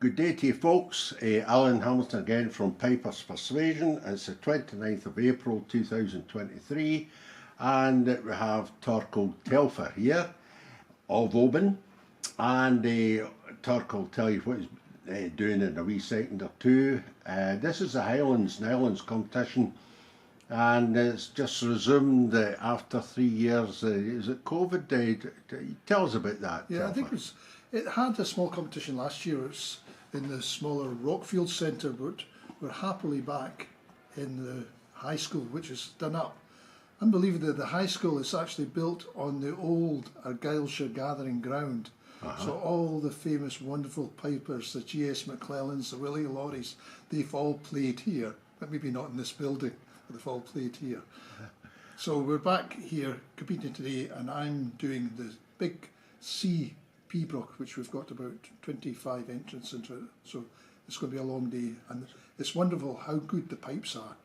Good day to you folks, Alan Hamilton again from Pipers'Persuasion. It's the 29th of April 2023 and we have Torquil Telfer here of Oban, and Torquil will tell you what he's doing in a wee second or two. This is the Highlands and Islands competition, and it's just resumed after 3 years. Is it COVID? Tell us about that. Yeah, Telfer. I think it had a small competition last year. It's in the smaller Rockfield Centre, but we're happily back in the high school, which is done up. Unbelievably, the high school is actually built on the old Argyllshire gathering ground. So all the famous wonderful pipers, the G.S. McClellans, the Willie Lawries, they've all played here, but maybe not in this building, but they've all played here. So we're back here competing today, and I'm doing the big C Pembroke, which we've got about 25 entrants into it, so it's going to be a long day, and it's wonderful how good the pipes are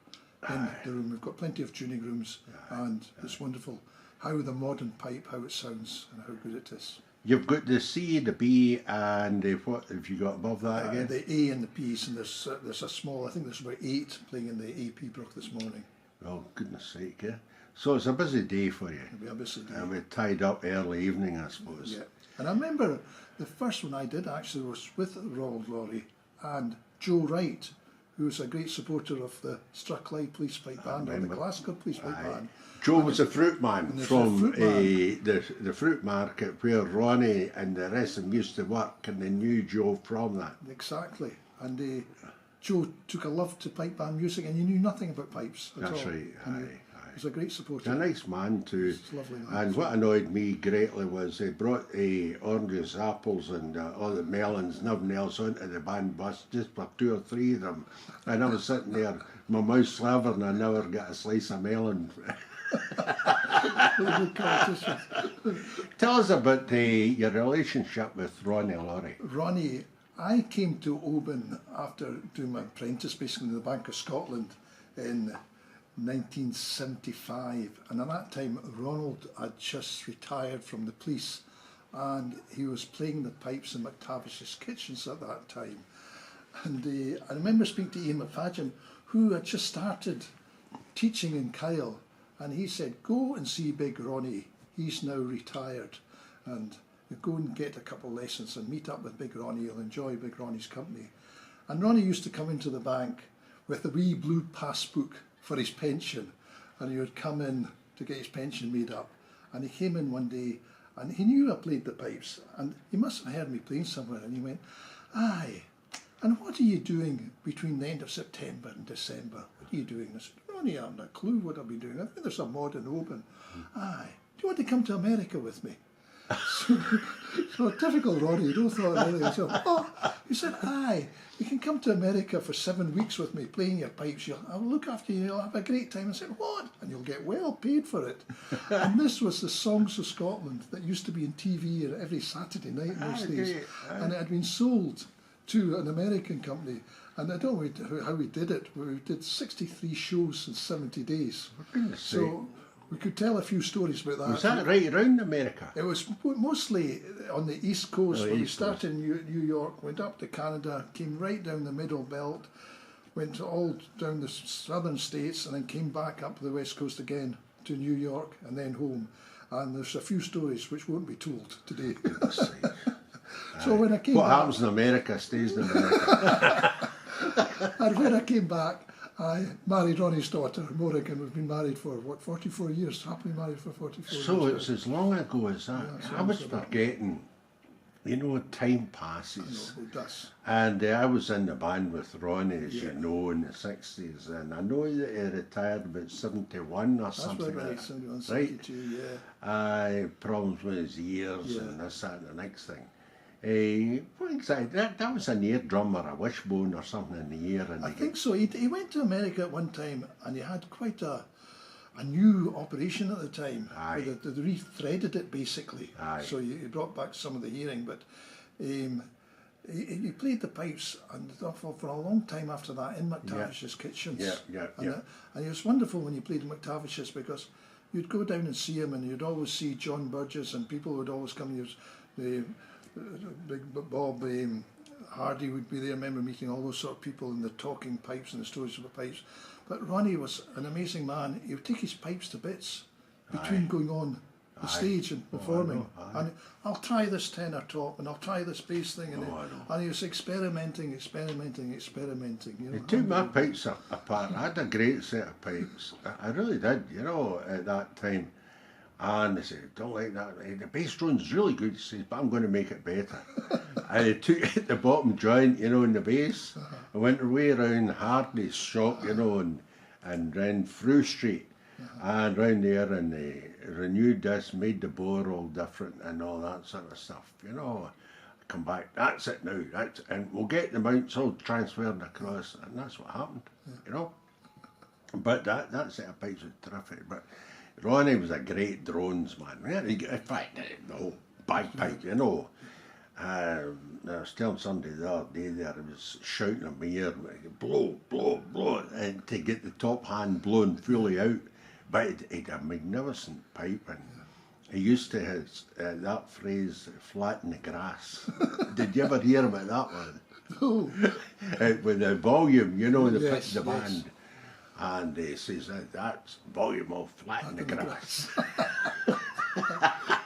in the room. We've got plenty of tuning rooms, and it's wonderful how the modern pipe, how it sounds and how good it is. You've got the C, the B, and what have you got above that again? The A and the P's, and there's a small, I think there's about 8 playing in the A Pembroke this morning. Oh, goodness sake, yeah. So it's a busy day for you. It'll be a busy day. And we're tied up early evening, I suppose. Yeah. And I remember the first one I did actually was with Ronald Laurie and Joe Wright, who was a great supporter of the Strathclyde Police Pipe Band or the Glasgow Police Pipe Band. Joe was a fruit man from the fruit market where Ronnie and the rest of them used to work, and they knew Joe from that. Exactly. And Joe took a love to pipe band music, and he knew nothing about pipes at all. That's right, He was a great supporter. He's a nice man too. He's a lovely man. And what annoyed me greatly was they brought oranges, apples and all the melons, nothing else onto the band bus, just for 2 or 3 of them. And I was sitting there, my mouth slavering, and I never got a slice of melon. Tell us about your relationship with Ronnie Laurie. Ronnie, I came to Oban after doing my apprentice basically in the Bank of Scotland in 1975, and at that time Ronald had just retired from the police, and he was playing the pipes in McTavish's kitchens at that time. And I remember speaking to Ian McFadden, who had just started teaching in Kyle, and he said, go and see Big Ronnie, he's now retired, and you go and get a couple of lessons and meet up with Big Ronnie, you'll enjoy Big Ronnie's company. And Ronnie used to come into the bank with a wee blue passbook for his pension, and he would come in to get his pension made up, and he came in one day and he knew I played the pipes, and he must have heard me playing somewhere, and he went, aye, and what are you doing between the end of September and December? What are you doing? I said, Ronnie, I haven't a clue what I'll be doing. I think there's a mod in Oban. Aye, do you want to come to America with me? So typical Ronnie, don't thought anything. So, he said, aye, you can come to America for 7 weeks with me playing your pipes. I'll look after you, you'll have a great time. I said, what? And you'll get well paid for it. And this was the Songs of Scotland that used to be in TV every Saturday night in those days. And it had been sold to an American company. And I don't know how we did it, but we did 63 shows in 70 days. So we could tell a few stories about that. Was that right around America? It was mostly on the East Coast. We started in New York, went up to Canada, came right down the middle belt, went all down the southern states, and then came back up the West Coast again to New York and then home. And there's a few stories which won't be told today. So when I came what back, happens in America stays in America. and when I came back, I married Ronnie's daughter, Morrigan. We've been married for, 44 years? Happily married for 44 years. So it's as long ago as that. Yeah, I was forgetting, time passes. It does. And I was in the band with Ronnie, as you know, in the 60s, and I know that he retired about 71 or something right, like that. 71, 72, yeah. Problems with his ears and this, that, and the next thing. What exactly? That was an ear drum or a wishbone or something in the ear. And I think so. He went to America at one time, and he had quite a new operation at the time. Aye. They re-threaded it basically. Aye. So he brought back some of the hearing, but he played the pipes and for a long time after that in McTavish's kitchens. And it was wonderful when you played in McTavish's, because you'd go down and see him, and you'd always see John Burgess, and people would always come. Big Bob Hardy would be there. I remember meeting all those sort of people and the talking pipes and the stories about pipes. But Ronnie was an amazing man. He would take his pipes to bits between going on the stage and performing. And I'll try this tenor top and I'll try this bass thing. And he was experimenting. You know, He took my pipes apart. I had a great set of pipes. I really did, you know, at that time. And I said, don't like that. The bass drone's really good. He says, but I'm going to make it better. And he took the bottom joint, you know, in the bass. I went away around Hardy's shop, you know, and ran through Street. And round there, and they renewed this, made the bore all different and all that sort of stuff, you know. Come back, that's it now, and we'll get the mounts all transferred across, and that's what happened, you know. But that set of pipes was terrific. But Ronnie was a great drones man. In fact, the whole bagpipe, you know. I was telling somebody the other day there, I was shouting at my ear, blow, blow, blow, and to get the top hand blown fully out. But he had a magnificent pipe, and he used to have that phrase, flatten the grass. Did you ever hear about that one? No. With the volume, you know, the pitch of the band. And he says, that's volume of flatten the grass.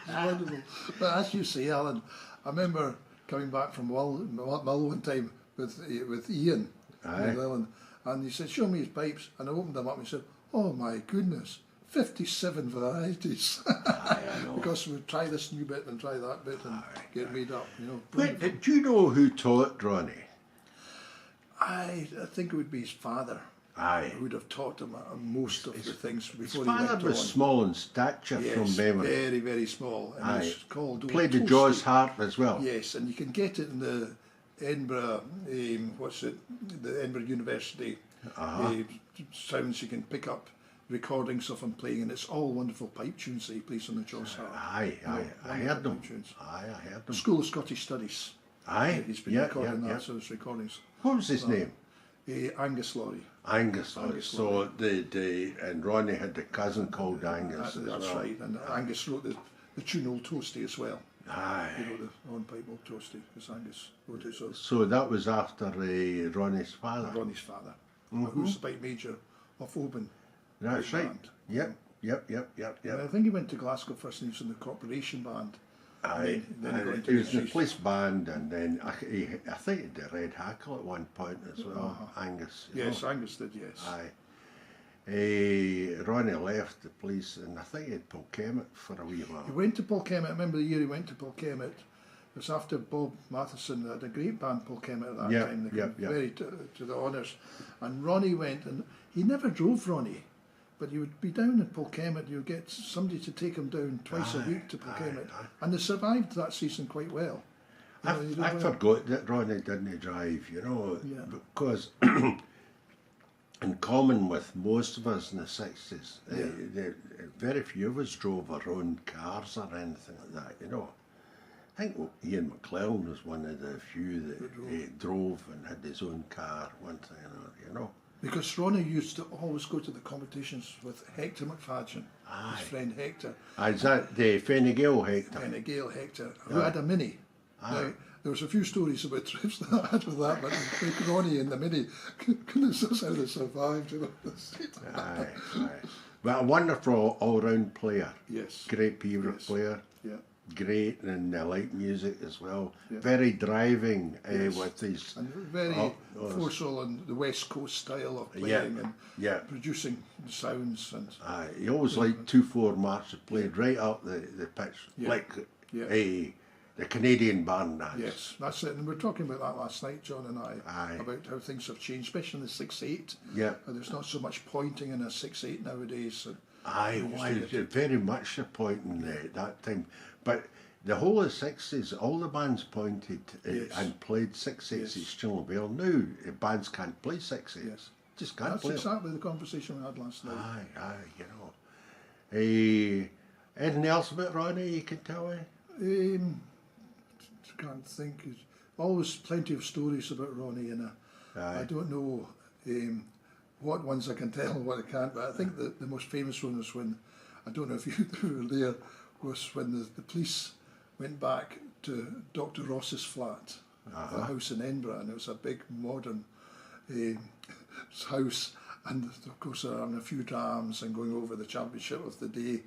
Wonderful. But as you say, Alan, I remember coming back from Mull one time with Ian, with Ellen, and he said, show me his pipes. And I opened them up and he said, oh my goodness, 57 varieties. I know. Because we try this new bit and try that bit and get made up, you know. But do you know who taught Ronnie? I think it would be his father. Aye. Who would have taught him most of the things before His he went father was on. small in stature from memory. Very, very small. And it's called Played the Jaws harp as well. Yes, and you can get it in the Edinburgh, the Edinburgh University sounds. You can pick up recordings of him playing, and it's all wonderful pipe tunes that he plays on the Jaws harp. I heard them. Tunes. I heard them. School of Scottish Studies. He's been recording that, so it's recordings. What was his name? Angus Laurie. Angus Laurie. So and Ronnie had a cousin called Angus. That's right, and Angus wrote the tune Old Toasty as well. Aye. He wrote the hornpipe Old Toasty, because Angus wrote it. So that was after Ronnie's father. Ronnie's father, who's the pipe major of Oban. That's right. Band. Yep. And I think he went to Glasgow first, and he was in the Corporation Band. Aye. Then He was in the police band, and then I think he did Red Hackle at one point as well. Angus. Yes, Angus did. Yes. Aye. Ronnie left the police, and I think he had Polkemet for a wee while. He went to Polkemet. I remember the year he went to Polkemet. It was after Bob Matheson had a great band, Polkemet, at that time. They came very to the honours. And Ronnie went, and he never drove Ronnie. But you would be down in Polkemet, you'd get somebody to take him down twice a week to Polkemet. And they survived that season quite well. I forgot that Ronnie didn't drive, you know, because in common with most of us in the 60s, very few of us drove our own cars or anything like that, you know. I think Ian McClellan was one of the few that drove and had his own car, one thing or another, you know. Because Ronnie used to always go to the competitions with Hector McFadgen, his friend Hector. Is that the Fine Gael Hector? Fine Gael Hector, who had a Mini. Now, there was a few stories about trips that I had with that, but like Ronnie and the Mini, goodness knows how they survived. You know. But a wonderful all-round player. Yes. Great period player. Yeah. Great, and I like music as well. Very driving with his... And very forceful on the West Coast style of playing and producing sounds. And he always liked 2/4 marches, played right up the pitch, like the Canadian band has. Yes, that's it. And we were talking about that last night, John and I, about how things have changed, especially in the 6/8. Yeah. There's not so much pointing in a 6/8 nowadays. Very much the point in that time. But the whole of the 60s, all the bands pointed and played 6/8s at Stirling Vale. Now, bands can't play 6/8s. Yes. Just can't play. That's exactly the conversation we had last night. You know. Anything else about Ronnie you can tell me? Can't think. There's always plenty of stories about Ronnie, and I don't know what ones I can tell and what I can't, but I think the most famous one was when, I don't know if you were there, was when the police went back to Dr. Ross's flat a house in Edinburgh, and it was a big modern house. And of course, there are a few drams and going over the championship of the day.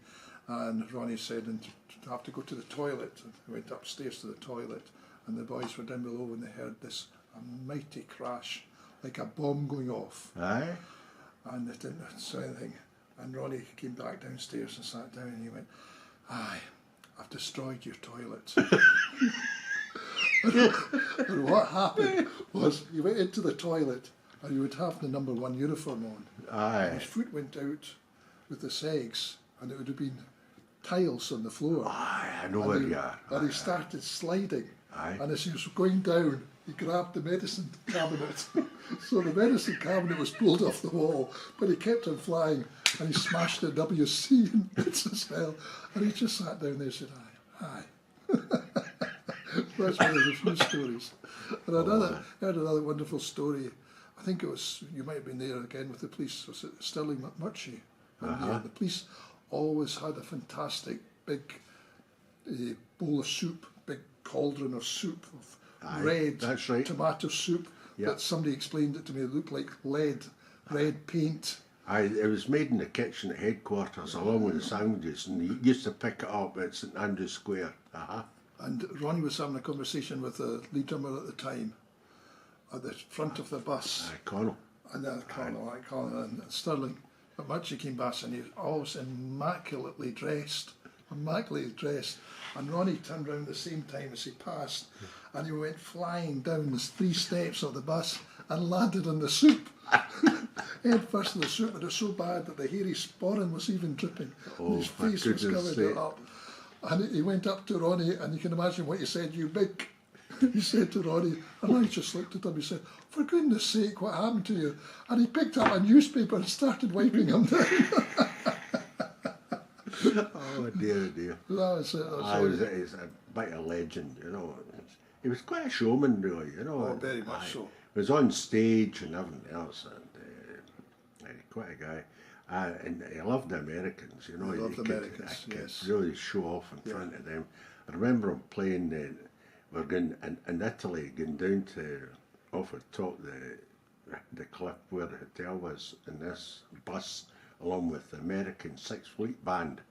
And Ronnie said, and to have to go to the toilet. And he went upstairs to the toilet, and the boys were down below, and they heard this mighty crash, like a bomb going off. Aye. And they didn't say anything. And Ronnie came back downstairs and sat down, and he went, "Aye, I've destroyed your toilet." And what happened was he went into the toilet, and he would have the number 1 uniform on. Aye. His foot went out with the segs, and it would have been tiles on the floor. Aye, I know where you are. And he started sliding. Aye. And as he was going down, he grabbed the medicine cabinet. So the medicine cabinet was pulled off the wall, but he kept on flying, and he smashed the WC in bits as well. And he just sat down there and said, "Aye, aye." That's one of the few stories. And I heard another wonderful story. I think it was, you might have been there again with the police, was it Stirling McMurtry? And the police always had a fantastic big bowl of soup, big cauldron of soup, of red that's right. tomato soup. Yep. That somebody explained it to me, it looked like red paint. Aye, it was made in the kitchen at headquarters along with the sandwiches, and you used to pick it up at St Andrews Square. And Ronnie was having a conversation with the lead drummer at the time at the front of the bus. Aye, Connell. And Colin and Stirling. But Murchie came back, and he was always immaculately dressed. And Ronnie turned round the same time as he passed, and he went flying down the 3 steps of the bus and landed on the soup. Head first in the soup, but it was so bad that the hairy sporran was even dripping. And his face was covered it up. And he went up to Ronnie, and you can imagine what he said, "You big," he said to Ronnie. And Ronnie just looked at him, he said, "For goodness sake, what happened to you?" And he picked up a newspaper and started wiping him down. Oh dear, dear. That was it. He's a bit of a legend, you know. He was quite a showman, really, you know. Oh, very much so. He was on stage and everything else, and quite a guy. And he loved the Americans, you know. He loved the Americans, he could yes. really show off in front of them. I remember him playing, we're going in Italy, going down to off the top the cliff where the hotel was, in this bus, along with the American Sixth Fleet Band,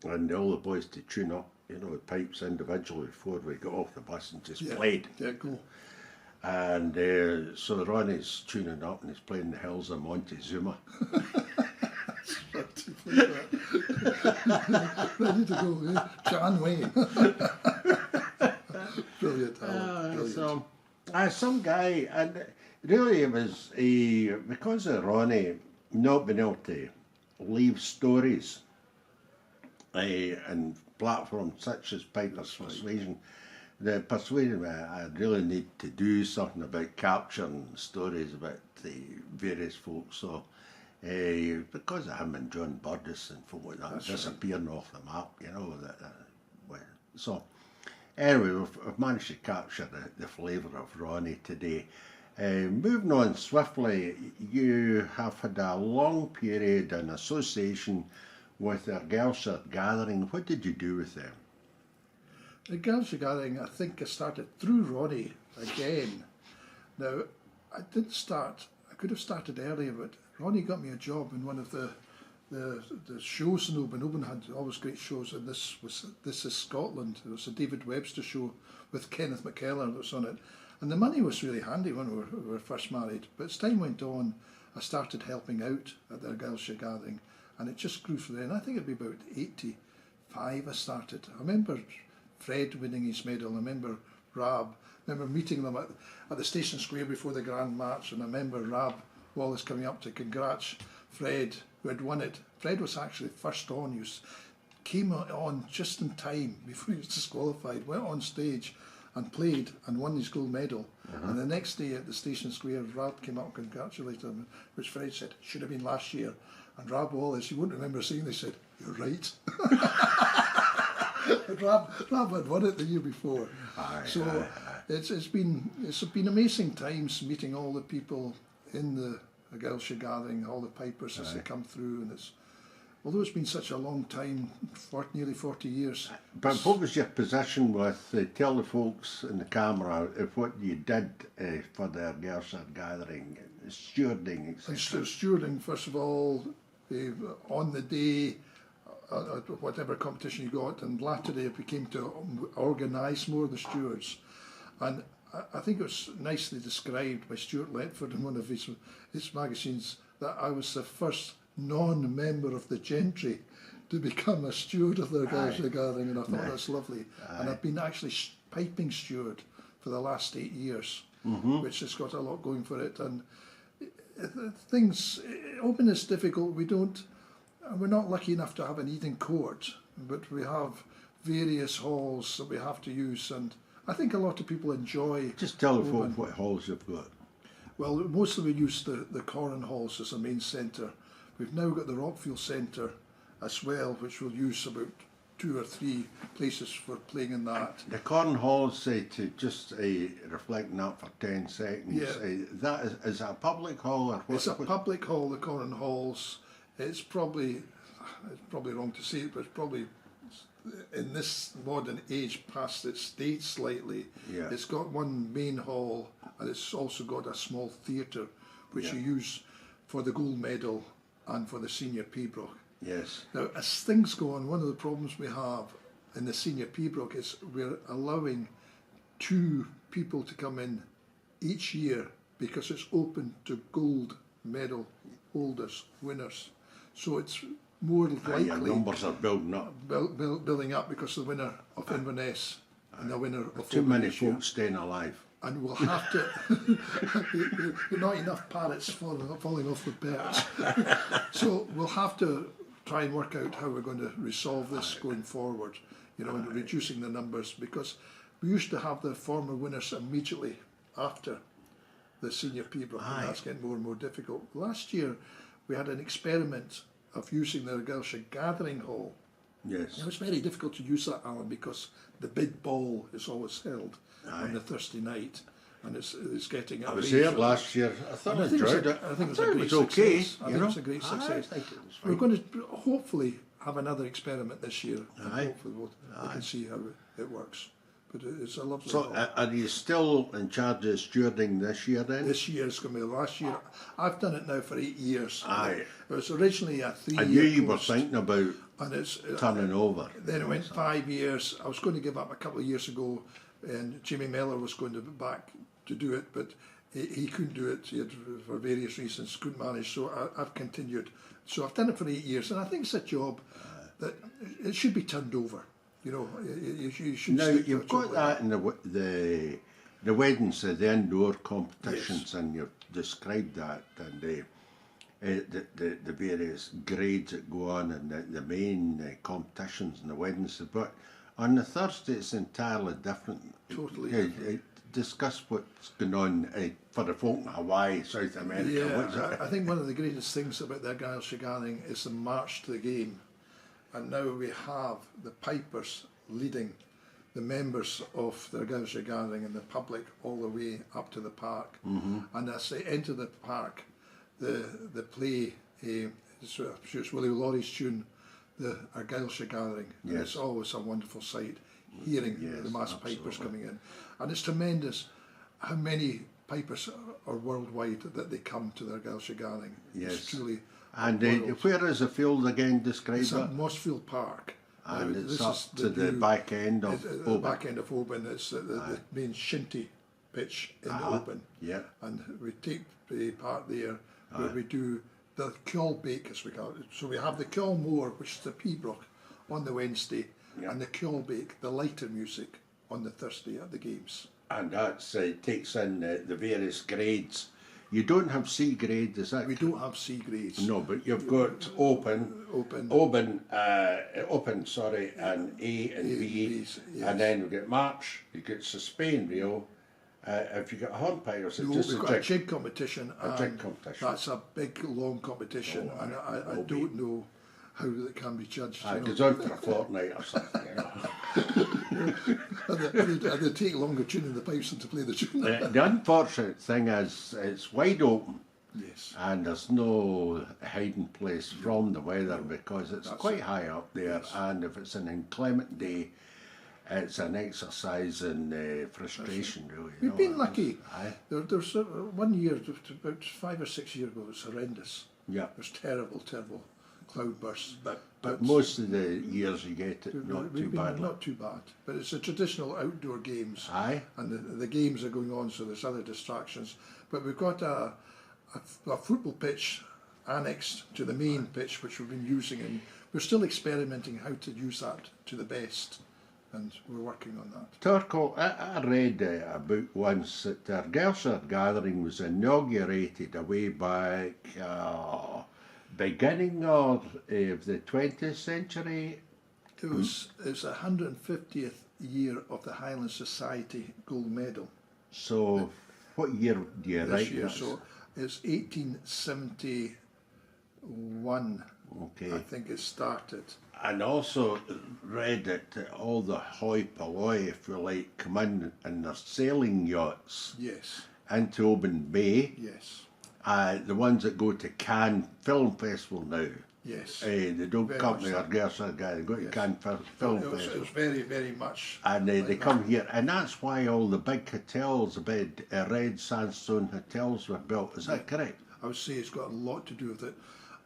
and all the boys to tune up, you know, the pipes individually before we got off the bus and just played. Yeah, cool. And so Ronnie's tuning up and he's playing the Hills of Montezuma. Ready to go, eh? John Wayne. Brilliant, Alan. Brilliant. So, some guy, and really it was because of Ronnie not being able to leave stories and platforms such as Pipers'Persuasion. The Persuasion, I really need to do something about capturing stories about the various folks. So, because of him and John Burgess and folk like that, That's disappearing off the map, you know. So, anyway, we've managed to capture the flavour of Ronnie today. Moving on swiftly, you have had a long period in association with the Gaelsha Gathering. What did you do with them? The Gaelsha Gathering, I think I started through Ronnie again. Now, I could have started earlier, but Ronnie got me a job in one of the shows in Oban. Oban had always great shows, and This is Scotland. It was a David Webster show with Kenneth McKellar that was on it. And the money was really handy when we were first married. But as time went on, I started helping out at the Gaelsha Gathering, and it just grew from there. And I think it'd be about 85 I started. I remember Fred winning his medal. I remember Rab. I remember meeting them at the Station Square before the Grand March, and I remember Rab Wallace coming up to congratulate Fred, who had won it. Fred was actually first on. He came on just in time before he was disqualified, went on stage and played and won his gold medal. And the next day at the Station Square, Rab came up and congratulated him, which Fred said should have been last year. And Rab Wallace, you wouldn't remember saying this, said, "You're right." Rab had won it the year before. It's been amazing times meeting all the people in the Gaelsha Gathering, all the pipers as they come through, and although it's been such a long time, nearly 40 years. But what was your position with, tell the folks in the camera if what you did for the Gaelsha gathering, stewarding, And etc. stewarding, first of all, on the day, whatever competition you got, and latter it became to organise more of the stewards. And I think it was nicely described by Stuart Letford in one of his magazines that I was the first non-member of the gentry to become a steward of the Gaelsha gathering, and I thought that's lovely. And I've been actually piping steward for the last 8 years, which has got a lot going for it. And things, Oban is difficult. We're not lucky enough to have an eating court, but we have various halls that we have to use, and I think a lot of people enjoy. Just tell the Oban. folk what halls you've got. Well, mostly we use the Corran halls as the main centre. We've now got the Rockfield Centre as well, which we'll use about 2 or 3 places for playing in that. The Corn Halls, to just reflect on that for 10 seconds, Yeah. that is that a public hall or what? It's a public hall, the Corran Halls. It's probably wrong to say it, but it's probably in this modern age past its stage slightly. Yeah. It's got one main hall, and it's also got a small theatre which you use for the gold medal and for the senior Pibroch. Yes. Now, as things go on, one of the problems we have in the senior Pibroch is we're allowing 2 people to come in each year because it's open to gold medal holders, winners. So it's more likely Your numbers are building up. building up because the winner of Inverness and the winner of Too Oban many this year. folks staying alive. And we'll have to, not enough parrots falling off the perch. So we'll have to try and work out how we're going to resolve this going forward, and reducing the numbers, because we used to have the former winners immediately after the senior Pibroch, and that's getting more and more difficult. Last year we had an experiment of using the Gaelsha Gathering Hall. Yes. It was very difficult to use that, Alan, because the big ball is always held on the Thursday night, and it's getting. I was there last year. I thought I enjoyed it. I think it was okay. I think it's a great success. We're going to hopefully have another experiment this year, and hopefully we can see how it works. But it's a lovely. So, are you still in charge of stewarding this year then? This year is going to be the last year. I've done it now for 8 years. Aye. It was originally a 3-year I knew you were post, thinking about and it's turning over. Then it went 5 years. I was going to give up a couple of years ago, and Jimmy Mellor was going to be back to do it, but he couldn't do it. He had, for various reasons, couldn't manage. So I've continued. So I've done it for 8 years, and I think it's a job that it should be turned over. You should. Now stick to you've a job got like that in the weddings, the indoor competitions, and you've described that, and the various grades that go on, and the main competitions and the weddings. But on the Thursday, it's entirely different. Totally different. Discuss what's going on for the folk in Hawaii, South America. Yeah, I think one of the greatest things about the Gaelsha gathering is the march to the game. And now we have the pipers leading the members of the Gaelsha gathering and the public all the way up to the park. And as they enter the park, the play, it's Willie Laurie's tune, the Gaelsha gathering. Yes. And it's always a wonderful sight, hearing the mass pipers coming in. And it's tremendous how many pipers are worldwide that they come to their Gaelsha gathering. Yes. It's truly. And where is the field again? Describe It's it. at Mossfield Park. And Now, it's this up is to the back end of the Oban. back end of Oban. It's the main shinty pitch in Oban. Yeah. And we take the part there where we do the Kjol Bake, as we call it. So we have the Kjol Moor, which is the Pibroch, on the Wednesday, and the Kjol Bake, the lighter music, on the Thursday at the games. And that takes in the various grades. You don't have C grade, is that? We don't have C grades. No, but you've got open, and A and B, Bs, yes. and then we've got march. You get Spain reel. If you got hornpipers, it's No, just we've got a jig competition. A jig competition. That's a big, long competition, and I don't know how it can be judged. It goes on for a fortnight or something. and they take longer tuning the pipes than to play the tune. The unfortunate thing is it's wide open. Yes. And there's no hiding place from the weather because it's That's quite it. high up there, Yes. and if it's an inclement day, it's an exercise in frustration, really. We've been lucky. Aye. There's one year, about 5 or 6 years ago, it was horrendous. Yeah. It was terrible, terrible cloudbursts. But most of the years you get it not We've too been badly. not too bad. But it's the traditional outdoor games. Aye. And the games are going on, so there's other distractions. But we've got a football pitch annexed to the main pitch, which we've been using, and we're still experimenting how to use that to the best, and we're working on that. Torquil, I read a book once that their Gershard gathering was inaugurated a way back, beginning of the 20th century. It's the 150th year of the Highland Society Gold Medal So, what year do you this write year. this? So it's 1871, Okay. I think it started. And also read that all the hoi polloi, if you like, come in their sailing yachts Yes, into Oban Bay. yes, The ones that go to Cannes Film Festival now. yes. They don't Very come much to so. our Gershard guy, they go to Yes. Cannes Film It was Festival. very, very much. And they like come that. here, and that's why all the big hotels, the big red sandstone hotels were built. Is that correct? I would say it's got a lot to do with it,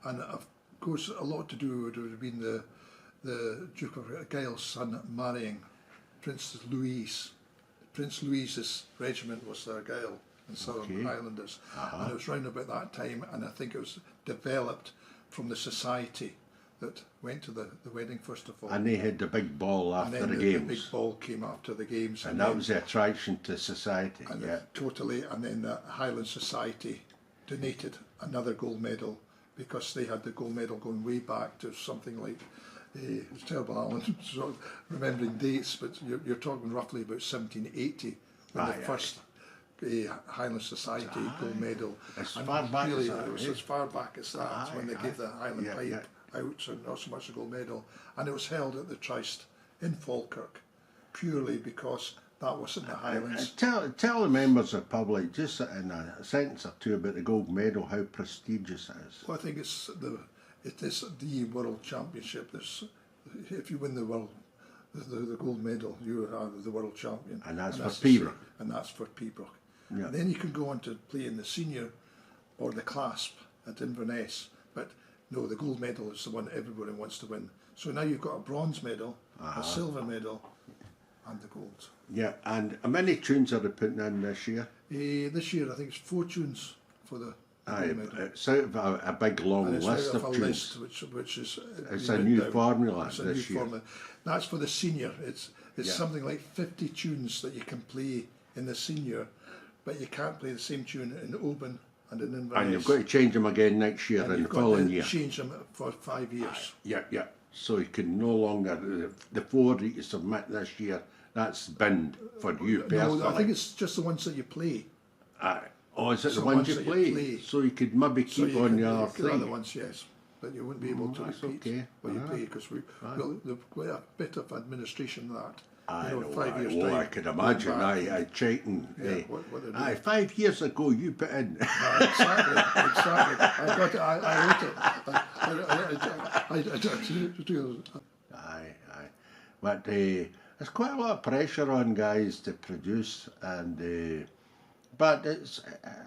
and of course a lot to do would have been the Duke of Argyll's son marrying Prince Louise. Prince Louise's regiment was the Argyll and Southern Okay. Highlanders, and it was round about that time, and I think it was developed from the society that went to the wedding first of all, And they had the big ball and after then the the games. big ball came after the games, And then- that was the attraction to society. and Yeah. totally, and then the Highland Society donated another gold medal because they had the gold medal going way back to something like, it's terrible, Alan, sort of remembering dates, but you're talking roughly about 1780 when Aye, the aye. first Highland Society gold medal. As And far back as really, that, it was eh? as far back as that Aye, when they aye. gave the Highland Yeah, pipe yeah. out, so not so much the gold medal, and it was held at the Tryst in Falkirk purely because that was in the Highlands. Tell the members of the public, just in a sentence or two, about the gold medal, how prestigious it is. Well, I think it is the world championship. If you win the gold medal, you are the world champion. And that's for the Pembroke. And that's for Pembroke. Yeah. And then you can go on to play in the senior or the clasp at Inverness. But no, the gold medal is the one everybody wants to win. So now you've got a bronze medal, a silver medal, and the gold. Yeah, and how many tunes are they putting in this year? This year, I think it's 4 tunes for the Aye, gold medal. it's out of a big long And it's list out of of a tunes. list which is It's been a written new down. formula It's a this new year. formula. That's for the senior. It's Yeah. something like 50 tunes that you can play in the senior, but you can't play the same tune in Oban and in Inverness. And you've got to change them again next year And and the you've got following to year. change them for 5 years. Yeah, yeah. So you can no longer, the 4 that you submit this year, that's binned for you personally. No, I think it's just the ones that you play. Aye. Oh, is it So the ones you that you play? play. So you could maybe So keep you on can- the you other can other three. ones, yes, but you wouldn't be able to That's repeat okay. what you Ah. play because there's quite a bit of administration in that. I know, 5 years well, time. I could imagine. going back. I checking. Yeah, what they're doing. Aye, 5 years ago you put in. Exactly. I got it. I wrote it. Aye. But there's quite a lot of pressure on guys to produce, and but it's,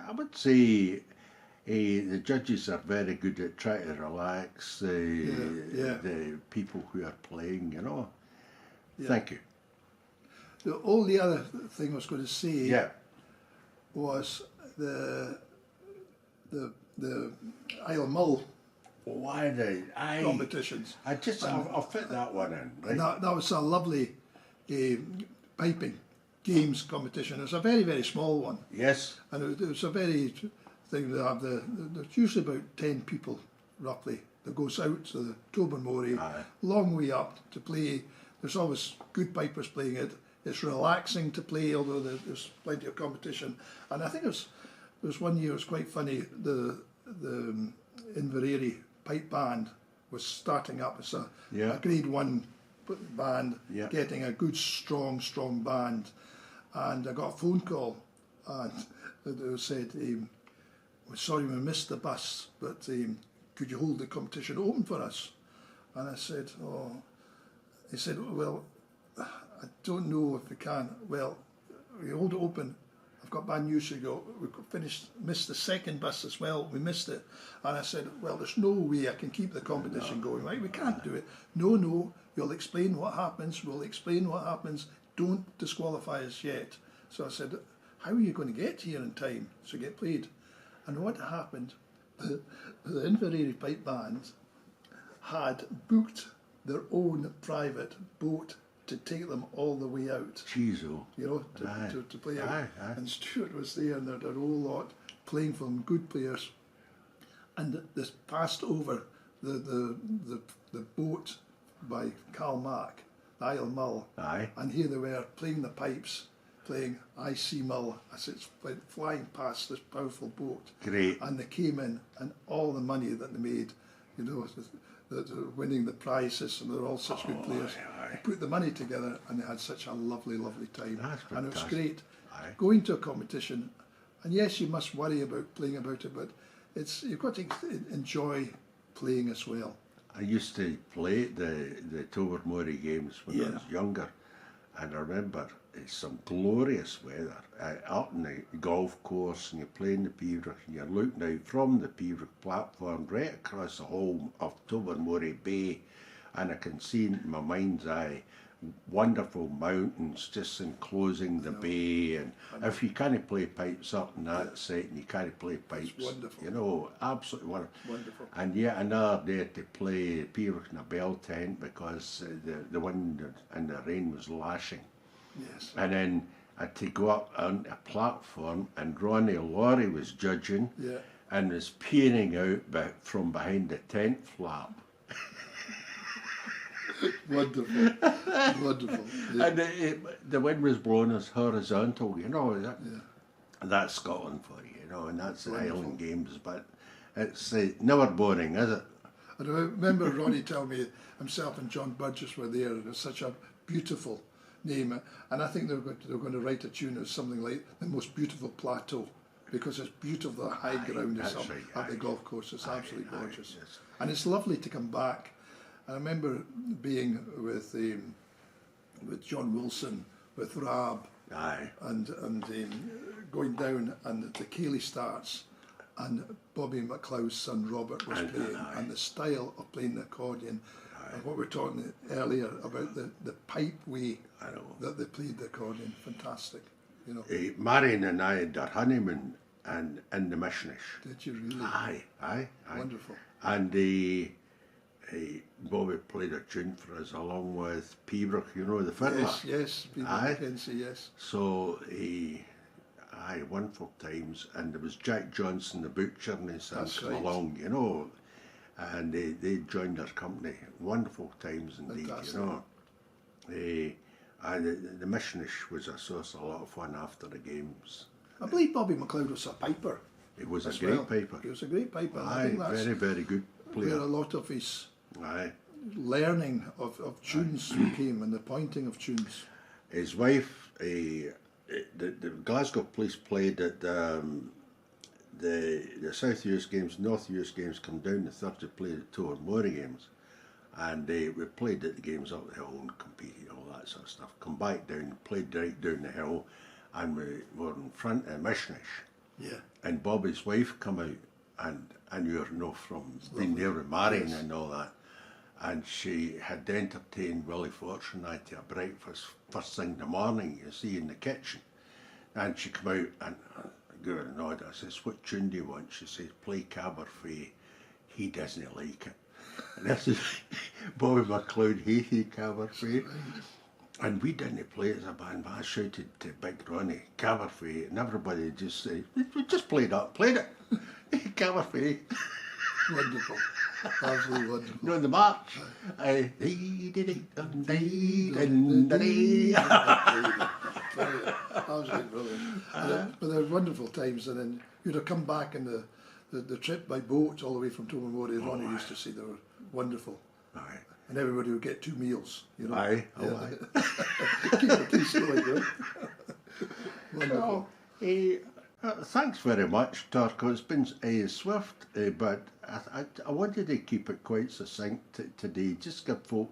I would say the judges are very good at trying to relax the people who are playing, you know. Yeah. Thank you. The only other thing I was going to say Yeah. was the Isle Mull Why competitions. I'll fit that one in. Right? And that was a lovely piping games competition. It was a very, very small one. Yes. And it was a very thing to have there's usually about 10 people roughly that goes out to the Tobermory, Aye. long way up to play. There's always good pipers playing it. It's relaxing to play, although there's plenty of competition. And I think there was one year, it was quite funny, the Inverary pipe band was starting up as a grade 1 band, Yeah. getting a good strong band. And I got a phone call and it said, sorry, we missed the bus, but could you hold the competition open for us? And I said, oh, he said, well, I don't know if we can. Well, we hold it open. I've got bad news to go. We missed the second bus as well. We missed it. And I said, well, there's no way I can keep the competition going. Right? We can't do it. No, you'll explain what happens. We'll explain what happens. Don't disqualify us yet. So I said, how are you going to get here in time to get played? And what happened, the Inveraray Pipe Band had booked their own private boat to take them all the way out. Jeez, oh. You know, to play out. Aye. And Stuart was there, and they're a whole lot playing for them, good players. And this passed over the boat by Karl Mark, the Isle Mull. Aye. And here they were playing the pipes, playing I See Mull as it's flying past this powerful boat. Great. And they came in, and all the money that they made, you know, winning the prizes, and they're all such good players. Aye. Put the money together, and they had such a lovely, lovely time. That's and it was fantastic. great. Aye. Going to a competition, and yes, you must worry about playing about it, but you've got to enjoy playing as well. I used to play the Tobermory games when I was younger, and I remember it's some glorious weather up in the golf course, and you're playing the Piebrook, and you're looking out from the Piebrook platform right across the whole of Tobermory Bay, and I can see in my mind's eye wonderful mountains just enclosing the bay, and if you can't play pipes up in that setting, you can't play pipes. It's wonderful. You know, absolutely wonderful. Wonderful. And yet another day to play Piebrook in a bell tent because the wind and the rain was lashing. Yes. And then I had to go up on a platform, and Ronnie Laurie was judging and was peering out from behind the tent flap. Wonderful. Wonderful. Yeah. And the wind was blowing us horizontal, you know. That's Scotland for you, you know, and that's the Highland Games, but it's never boring, is it? And I remember Ronnie telling me himself and John Burgess were there, and it was such a beautiful name, and I think they were going to write a tune of something like The Most Beautiful Plateau, because it's beautiful, the high ground is up at the golf course. It's absolutely gorgeous. Yes. And it's lovely to come back. I remember being with John Wilson, with Rab, and going down, and the Cayley starts, and Bobby McLeod's son Robert was playing, and the style of playing the accordion, and what we were talking earlier about the pipe way that they played the accordion, fantastic, you know. Marion and I had our honeymoon in the Missionish. Did you really? Aye. Wonderful. And Bobby played a tune for us along with Piebrook, you know, the fiddler. Yes, Mackenzie, yes. So wonderful times, and there was Jack Johnson, the butcher, and his son come along, you know, and they joined our company. Wonderful times indeed, fantastic. You know. The Missionish was a source of a lot of fun after the games. I believe Bobby McLeod was a piper. He was a great piper. He was a great piper. I think that's very, very good player. Where a lot of his learning of tunes came, and the pointing of tunes. His wife, the Glasgow Police played at the South US Games, North US Games, come down the Thursday, played at Tobermory Games, and we played at the games up the hill and competed, all that sort of stuff. Come back down, played right down the hill, and we were in front of Missionish. Yeah. And Bobby's wife come out, and you know, from being there with Marion and all that, and she had entertained Willie Fortune to a breakfast first thing in the morning, you see, in the kitchen. And she come out and I gave her a nod. I says, what tune do you want? She says, play Caberfrey. He doesn't like it. And this is Bobby McLeod, he Caberfrey. And we didn't play it as a band, but I shouted to Big Ronnie, Caberfrey, and everybody just said, we just played it. Caberfrey. Wonderful. Absolutely wonderful. You know, in the march, absolutely brilliant. But they're wonderful times, and then you'd have come back in the trip by boat all the way from Tobermory. Ronnie used to say they were wonderful. Aye. And everybody would get 2 meals, you know. Aye. Keep the peace going, you know. Wonderful. Well, Thanks very much, Torquil. It's been swift, but I wanted to keep it quite succinct today. Just give folk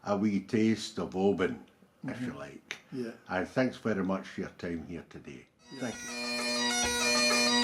a wee taste of Oban, if you like. Yeah. And thanks very much for your time here today. Thank you.